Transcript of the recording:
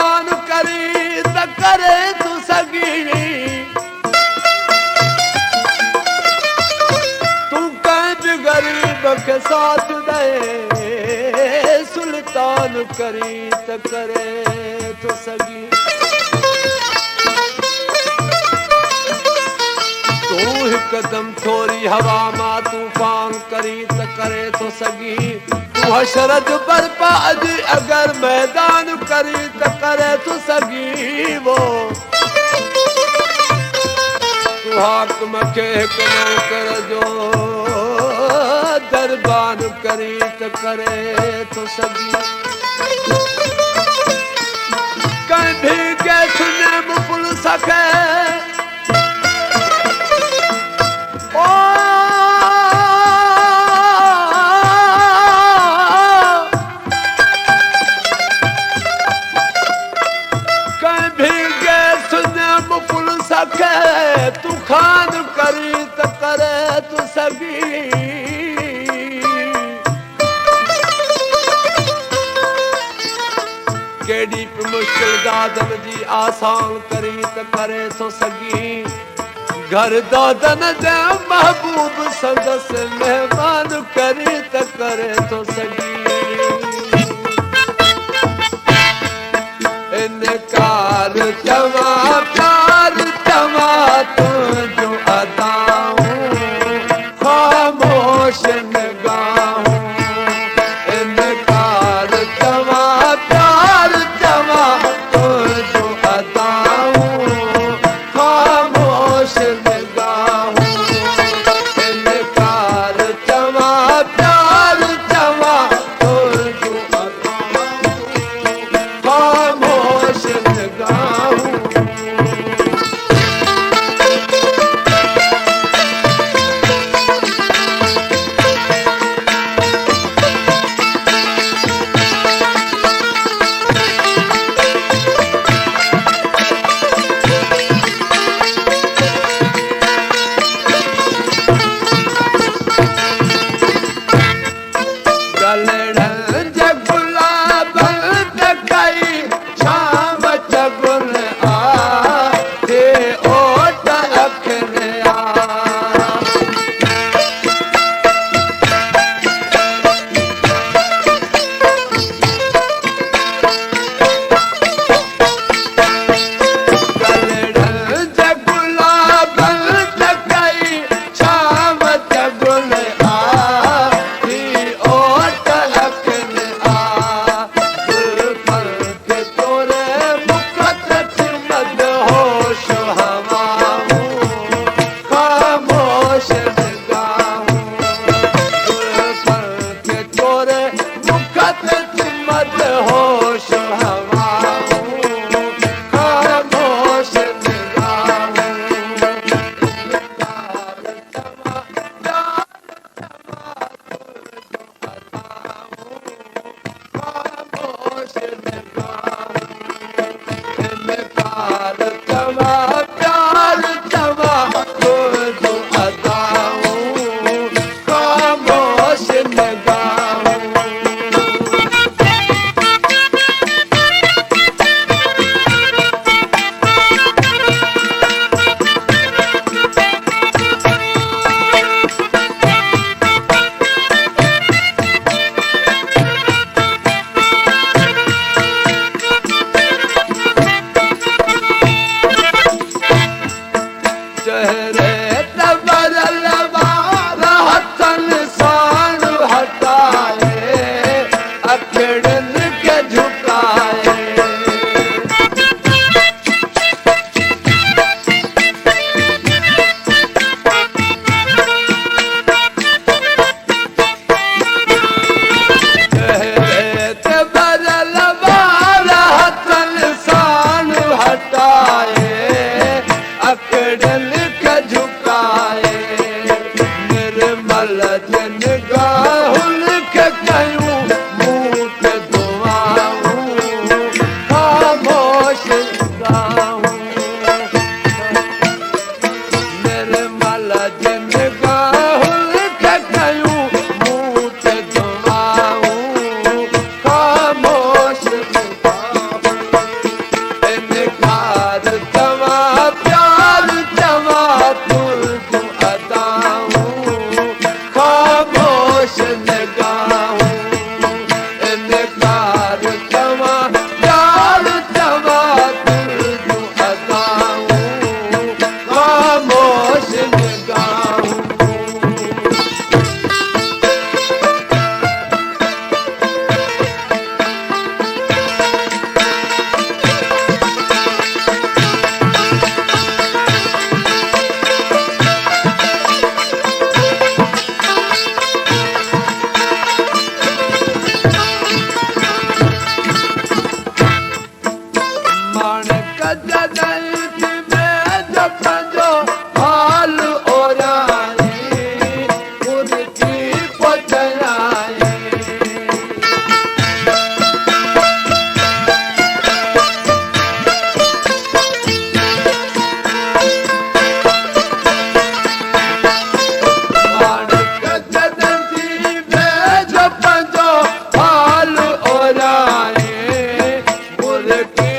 दान करी त करे तूं सघी तूं कंहिं बि ग़रीब खे साथ ॾे सुल्तान करी त करे तूं सघी तूं हिकदम थोरी हवा मां तूफ़ान करी त करे थो सघी तूं हशरत बर्पा अॼु अगरि मैदान करी त करे थो सघी वो तूं हाकिम खे हिकु नौकर जो दरबान करी त करे थो सघी कंहिं बि कंहिं सुञे पुलिस खे तूं खान करी त करे तूं सघी केॾी बि मुश्किल दादन जी आसान करी त करे थो सघी घर दादन जा महबूब संदसि महिमान करी त करे थो सघी इनकार चवां प्यार चवां तुंहिंजो अदाऊं ख़ामोश निगाहूं इनकार चवां प्यार चवां तुंहिंजो अदाऊं ख़ामोश निगाहूं इनकार चवां प्यार चवां तुंहिंजो अदाऊं ख़ामोश निगाहूं Por